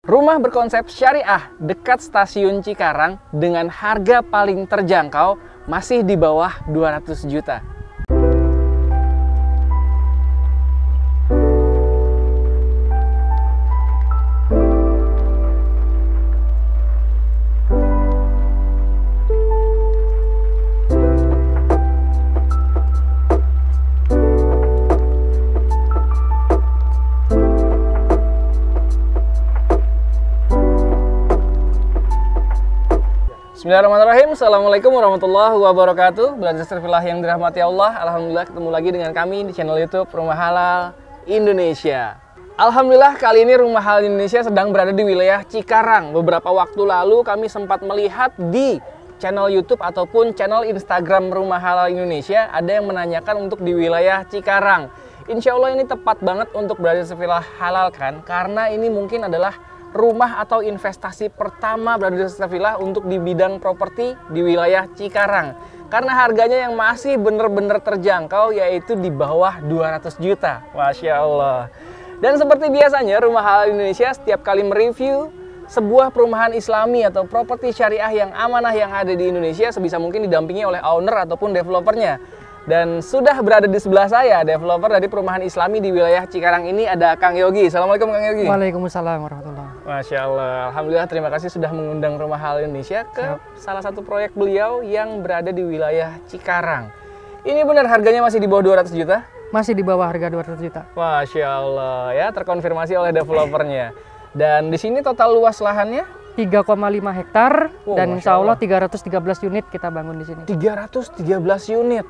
Rumah berkonsep syariah dekat stasiun Cikarang dengan harga paling terjangkau masih di bawah 200 juta. Bismillahirrahmanirrahim. Assalamualaikum warahmatullahi wabarakatuh. Brother Villa yang dirahmati Allah, alhamdulillah ketemu lagi dengan kami di channel YouTube Rumah Halal Indonesia. Alhamdulillah kali ini Rumah Halal Indonesia sedang berada di wilayah Cikarang. Beberapa waktu lalu kami sempat melihat di channel YouTube ataupun channel Instagram Rumah Halal Indonesia ada yang menanyakan untuk di wilayah Cikarang. Insya Allah ini tepat banget untuk Brother Villa halal kan, karena ini mungkin adalah rumah atau investasi pertama Brother Villa untuk di bidang properti di wilayah Cikarang. Karena harganya yang masih bener-bener terjangkau, yaitu di bawah 200 juta. Masya Allah. Dan seperti biasanya Rumah Halal Indonesia setiap kali mereview sebuah perumahan islami atau properti syariah yang amanah yang ada di Indonesia, sebisa mungkin didampingi oleh owner ataupun developernya. Dan sudah berada di sebelah saya, developer dari perumahan islami di wilayah Cikarang ini ada Kang Yogi. Assalamualaikum Kang Yogi. Waalaikumsalam warahmatullahi wabarakatuh. Masya Allah, alhamdulillah terima kasih sudah mengundang Rumah Halal Indonesia ke salah satu proyek beliau yang berada di wilayah Cikarang. Ini benar harganya masih di bawah 200 juta? Masih di bawah harga 200 juta. Masya Allah, ya terkonfirmasi oleh developernya. Dan di sini total luas lahannya? 3,5 hektar dan insya Allah 313 unit kita bangun di sini. 313 unit.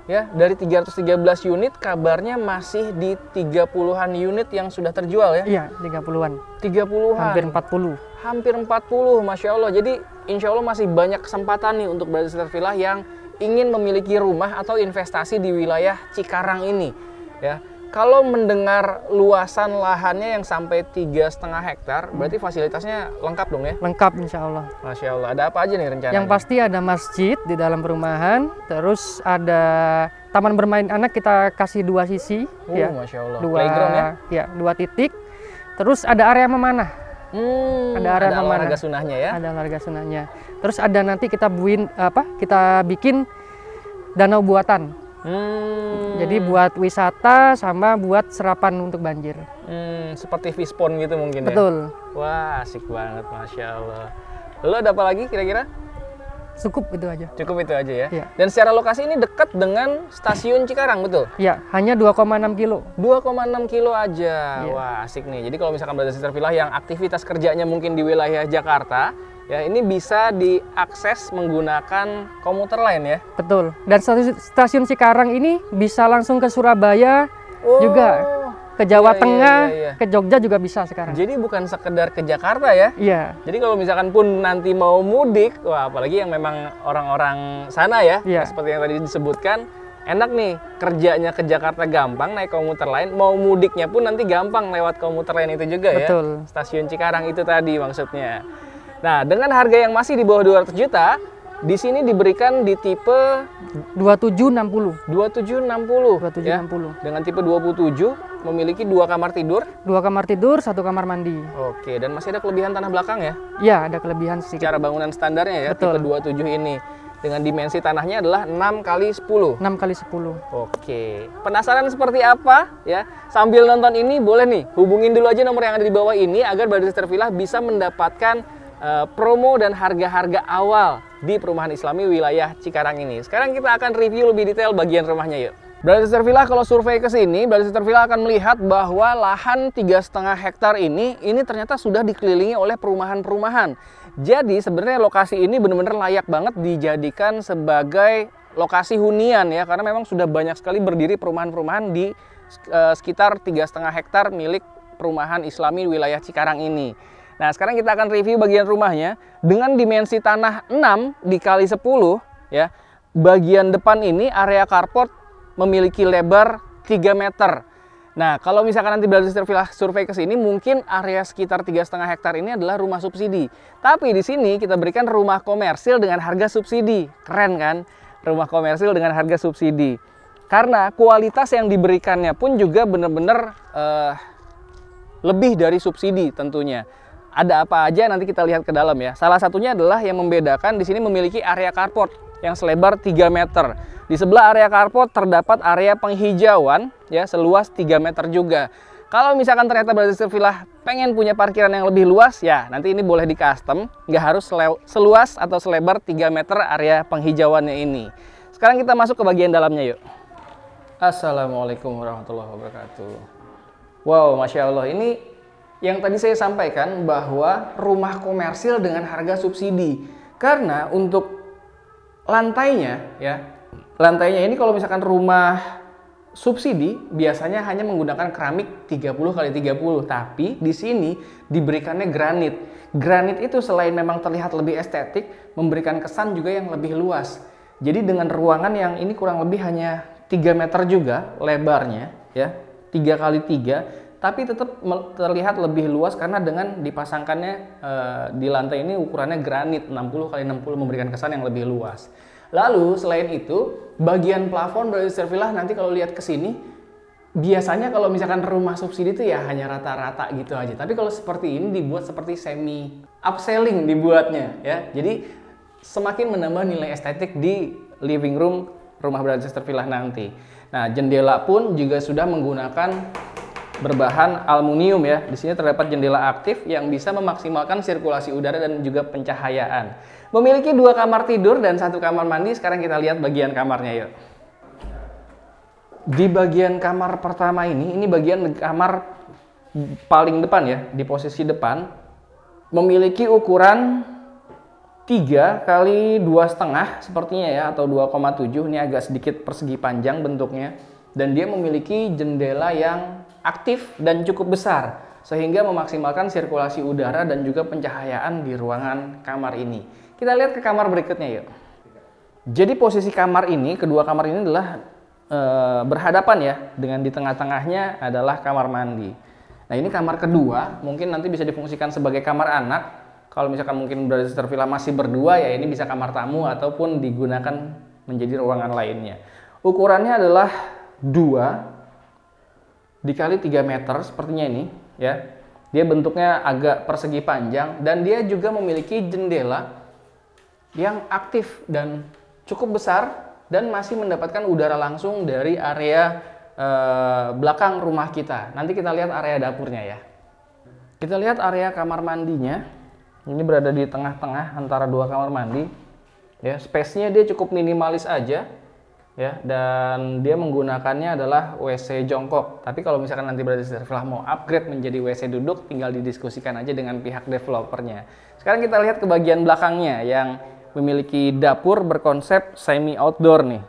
Ya, dari 313 unit kabarnya masih di 30-an unit yang sudah terjual ya? Iya, 30-an. 30-an. Hampir 40. Hampir 40, Masya Allah. Jadi insya Allah masih banyak kesempatan nih untuk Brother Villa yang ingin memiliki rumah atau investasi di wilayah Cikarang ini. Ya. Kalau mendengar luasan lahannya yang sampai 3,5 hektar, berarti fasilitasnya lengkap dong ya? Lengkap insya Allah. Masya Allah. Ada apa aja nih rencananya? Yang pasti ada masjid di dalam perumahan, terus ada taman bermain anak kita kasih 2 sisi. Ya. Masya Allah. 2, playground ya? Ya, 2 titik. Terus ada area memanah. Ada area olahraga sunahnya ya? Ada olahraga sunahnya. Terus ada nanti kita kita bikin danau buatan. Jadi buat wisata sama buat serapan untuk banjir. Seperti fishpond gitu mungkin. Betul. Ya? Wah, asik banget, Masya Allah. Lalu ada apa lagi kira-kira? Cukup itu aja. Cukup itu aja ya? Iya. Dan secara lokasi ini dekat dengan stasiun Cikarang, betul? Iya, hanya 2,6 kilo. 2,6 kilo aja. Iya. Wah, asik nih. Jadi kalau misalkan Brother Villa yang aktivitas kerjanya mungkin di wilayah Jakarta, ya ini bisa diakses menggunakan komuter lain ya? Betul. Dan stasiun Cikarang ini bisa langsung ke Surabaya juga. Ke Jawa Tengah, ke Jogja juga bisa sekarang. Jadi bukan sekedar ke Jakarta ya? Iya. Jadi kalau misalkan pun nanti mau mudik, wah apalagi yang memang orang-orang sana ya, seperti yang tadi disebutkan, enak nih kerjanya ke Jakarta gampang naik komuter lain, mau mudiknya pun nanti gampang lewat komuter lain itu juga. Betul. Ya? Stasiun Cikarang itu tadi maksudnya. Nah, dengan harga yang masih di bawah 200 juta, di sini diberikan di tipe 2760. 2760. 2760. Ya? Dengan tipe 27 memiliki 2 kamar tidur. 2 kamar tidur, 1 kamar mandi. Oke, dan masih ada kelebihan tanah belakang ya? Iya, ada kelebihan sedikit. Secara bangunan standarnya ya, betul. Tipe 27 ini. Dengan dimensi tanahnya adalah 6 kali 10. 6 kali 10. Oke. Penasaran seperti apa ya? Sambil nonton ini boleh nih hubungin dulu aja nomor yang ada di bawah ini agar Brother Villa bisa mendapatkan promo dan harga-harga awal di perumahan islami wilayah Cikarang ini. Sekarang kita akan review lebih detail bagian rumahnya yuk. Brother Villa kalau survei ke sini, Brother Villa akan melihat bahwa lahan 3,5 hektar ini ternyata sudah dikelilingi oleh perumahan-perumahan. Jadi sebenarnya lokasi ini benar-benar layak banget dijadikan sebagai lokasi hunian ya, karena memang sudah banyak sekali berdiri perumahan-perumahan di sekitar 3,5 hektar milik perumahan islami wilayah Cikarang ini. Nah, sekarang kita akan review bagian rumahnya dengan dimensi tanah 6 dikali 10 ya. Bagian depan ini area carport memiliki lebar 3 meter. Nah, kalau misalkan nanti Brother Villa survei ke sini, mungkin area sekitar 3,5 hektar ini adalah rumah subsidi. Tapi di sini kita berikan rumah komersil dengan harga subsidi. Keren kan? Rumah komersil dengan harga subsidi. Karena kualitas yang diberikannya pun juga benar-benar lebih dari subsidi tentunya. ada apa aja nanti kita lihat ke dalam ya. Salah satunya adalah yang membedakan di sini memiliki area carport yang selebar 3 meter. Di sebelah area carport terdapat area penghijauan ya seluas 3 meter juga. Kalau misalkan ternyata Brothers Villa pengen punya parkiran yang lebih luas, ya nanti ini boleh di custom, nggak harus seluas atau selebar 3 meter area penghijauannya ini. Sekarang kita masuk ke bagian dalamnya yuk. Assalamualaikum warahmatullahi wabarakatuh. Wow, Masya Allah, ini yang tadi saya sampaikan bahwa rumah komersil dengan harga subsidi. Karena untuk lantainya ya, lantainya ini kalau misalkan rumah subsidi biasanya hanya menggunakan keramik 30x30, tapi di sini diberikannya granit. Granit itu selain memang terlihat lebih estetik, memberikan kesan juga yang lebih luas. Jadi dengan ruangan yang ini kurang lebih hanya 3 meter juga lebarnya ya, 3x3, tapi tetap terlihat lebih luas karena dengan dipasangkannya di lantai ini ukurannya granit 60x60 memberikan kesan yang lebih luas. Lalu selain itu, bagian plafon dari Villa nanti kalau lihat ke sini, biasanya kalau misalkan rumah subsidi itu ya hanya rata-rata gitu aja. Tapi kalau seperti ini dibuat seperti semi upselling dibuatnya ya. Jadi semakin menambah nilai estetik di living room rumah Villa nanti. Nah, jendela pun juga sudah menggunakan berbahan aluminium ya. Di sini terdapat jendela aktif yang bisa memaksimalkan sirkulasi udara dan juga pencahayaan. Memiliki 2 kamar tidur dan 1 kamar mandi. Sekarang kita lihat bagian kamarnya yuk. Di bagian kamar pertama ini bagian kamar paling depan ya, di posisi depan. Memiliki ukuran 3x2,5 sepertinya ya, atau 2,7. Ini agak sedikit persegi panjang bentuknya. Dan dia memiliki jendela yang aktif dan cukup besar, sehingga memaksimalkan sirkulasi udara dan juga pencahayaan di ruangan kamar ini. Kita lihat ke kamar berikutnya yuk. Jadi posisi kamar ini, kedua kamar ini adalah berhadapan ya, dengan di tengah-tengahnya adalah kamar mandi. Nah ini kamar kedua, mungkin nanti bisa difungsikan sebagai kamar anak. Kalau misalkan mungkin Brothers Villa masih berdua ya, ini bisa kamar tamu ataupun digunakan menjadi ruangan lainnya. Ukurannya adalah 2 dikali 3 meter sepertinya ini ya. Dia bentuknya agak persegi panjang dan dia juga memiliki jendela yang aktif dan cukup besar dan masih mendapatkan udara langsung dari area belakang rumah kita. Nanti kita lihat area dapurnya ya. Kita lihat area kamar mandinya. Ini berada di tengah-tengah antara 2 kamar mandi. Ya, space-nya dia cukup minimalis aja. Ya, dan dia menggunakannya adalah WC jongkok. Tapi kalau misalkan nanti Brothers Villa mau upgrade menjadi WC duduk, tinggal didiskusikan aja dengan pihak developernya. Sekarang kita lihat ke bagian belakangnya yang memiliki dapur berkonsep semi outdoor nih.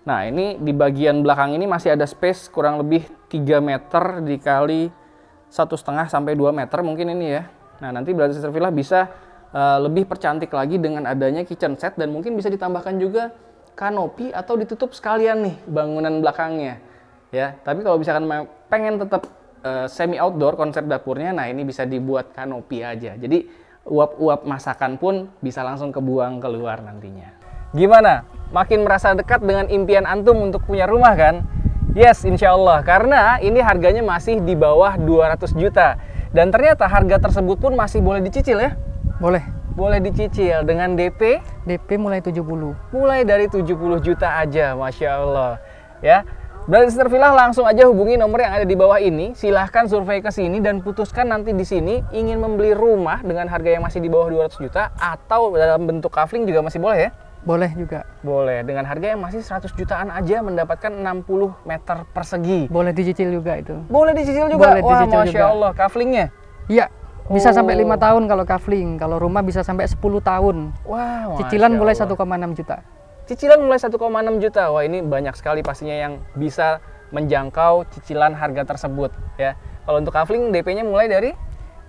Nah, ini di bagian belakang ini masih ada space kurang lebih 3 meter dikali 1,5 sampai 2 meter mungkin ini ya. Nah, nanti Brothers Villa bisa lebih percantik lagi dengan adanya kitchen set dan mungkin bisa ditambahkan juga kanopi atau ditutup sekalian nih bangunan belakangnya ya. Tapi kalau misalkan pengen tetap semi outdoor konsep dapurnya, nah ini bisa dibuat kanopi aja. Jadi uap-uap masakan pun bisa langsung kebuang keluar nantinya. Gimana? Makin merasa dekat dengan impian antum untuk punya rumah kan? Yes, insya Allah. Karena ini harganya masih di bawah 200 juta. Dan ternyata harga tersebut pun masih boleh dicicil ya? Boleh. Boleh dicicil dengan DP? DP mulai 70. Mulai dari 70 juta aja, Masya Allah. Ya. Brothers Villa langsung aja hubungi nomor yang ada di bawah ini. Silahkan survei ke sini dan putuskan nanti di sini ingin membeli rumah dengan harga yang masih di bawah 200 juta atau dalam bentuk kafling juga masih boleh ya? Boleh juga. Boleh, dengan harga yang masih 100 jutaan aja mendapatkan 60 meter persegi. Boleh dicicil juga itu. Boleh dicicil juga? Boleh Wah, dicicil Masya juga. Allah, kaflingnya? Iya, bisa sampai 5 Oh. tahun kalau kafling. Kalau rumah bisa sampai 10 tahun. Wah, Cicilan Masya mulai Allah. 1,6 juta. Cicilan mulai 1,6 juta. Wah, ini banyak sekali pastinya yang bisa menjangkau cicilan harga tersebut ya. Kalau untuk kafling DP-nya mulai dari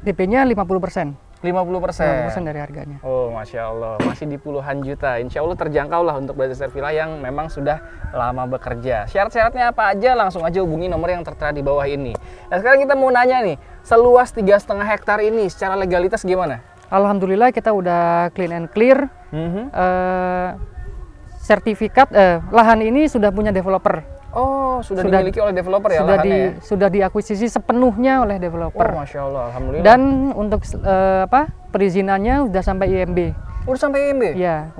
DP-nya 50%. 50%. 50% dari harganya. Oh, Masya Allah, masih di puluhan juta. Insya Allah terjangkau lah untuk Brothers Villa yang memang sudah lama bekerja. Syarat-syaratnya apa aja? Langsung aja hubungi nomor yang tertera di bawah ini. Nah, sekarang kita mau nanya nih, seluas 3,5 hektar ini secara legalitas gimana? Alhamdulillah kita udah clean and clear. Sertifikat lahan ini sudah punya developer. Oh, sudah dimiliki oleh developer ya lahannya ya? Sudah diakuisisi sepenuhnya oleh developer. Oh, Masya Allah, Alhamdulillah. Dan untuk perizinannya udah sampai IMB. Udah sampai IMB? Iya,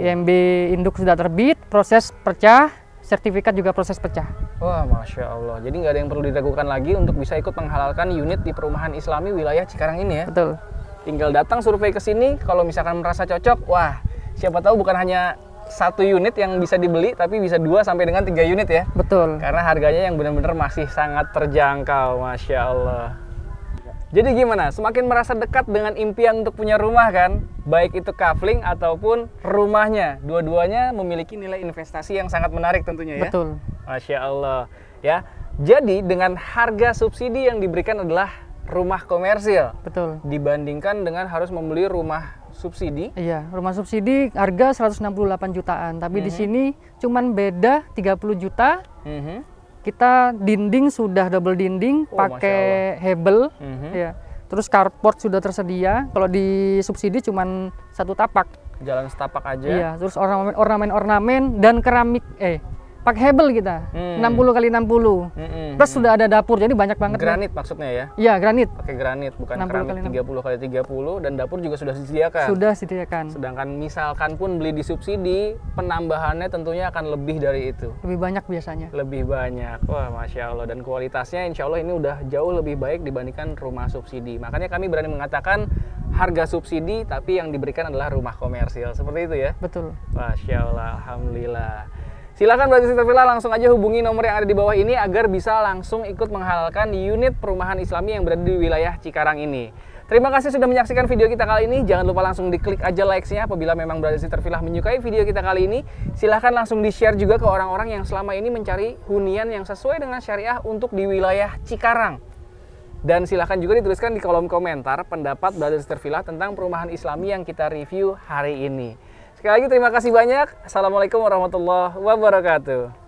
IMB induk sudah terbit, proses pecah, sertifikat juga proses pecah. Wah, Masya Allah. Jadi nggak ada yang perlu diragukan lagi untuk bisa ikut menghalalkan unit di perumahan Islami wilayah Cikarang ini ya? Betul. Tinggal datang survei ke sini, kalau misalkan merasa cocok, wah, siapa tahu bukan hanya 1 unit yang bisa dibeli, tapi bisa 2 sampai dengan 3 unit ya? Betul. Karena harganya yang benar-benar masih sangat terjangkau, Masya Allah. Jadi gimana? Semakin merasa dekat dengan impian untuk punya rumah kan? Baik itu kafling ataupun rumahnya. Dua-duanya memiliki nilai investasi yang sangat menarik tentunya ya? Betul. Masya Allah. Ya. Jadi dengan harga subsidi yang diberikan adalah rumah komersil. Betul. Dibandingkan dengan harus membeli rumah subsidi. Iya, rumah subsidi harga 168 jutaan, tapi di sini cuman beda 30 juta. Kita dinding sudah double dinding, pakai hebel, ya. Terus carport sudah tersedia. Kalau di subsidi cuman 1 tapak. Jalan setapak aja. Iya, terus ornamen dan keramik, pakai hebel kita, 60 kali 60. Plus sudah ada dapur, jadi banyak banget. Granit maksudnya ya? Iya, granit. Pakai granit, bukan 60 keramik kali 30 kali 30, dan dapur juga sudah disediakan. Sudah disediakan. Sedangkan misalkan pun beli di subsidi, penambahannya tentunya akan lebih dari itu. Lebih banyak biasanya. Lebih banyak. Wah, Masya Allah. Dan kualitasnya insya Allah ini udah jauh lebih baik dibandingkan rumah subsidi. Makanya kami berani mengatakan harga subsidi, tapi yang diberikan adalah rumah komersil. Seperti itu ya? Betul. Masya Allah, Alhamdulillah. Silakan Brother Sister Villa langsung aja hubungi nomor yang ada di bawah ini agar bisa langsung ikut menghalalkan unit perumahan Islami yang berada di wilayah Cikarang ini. Terima kasih sudah menyaksikan video kita kali ini. Jangan lupa langsung diklik aja likes-nya apabila memang Brother Sister Villa menyukai video kita kali ini. Silahkan langsung di-share juga ke orang-orang yang selama ini mencari hunian yang sesuai dengan syariah untuk di wilayah Cikarang. Dan silahkan juga dituliskan di kolom komentar pendapat Brother Sister Villa tentang perumahan Islami yang kita review hari ini. Sekali lagi terima kasih banyak. Assalamualaikum warahmatullahi wabarakatuh.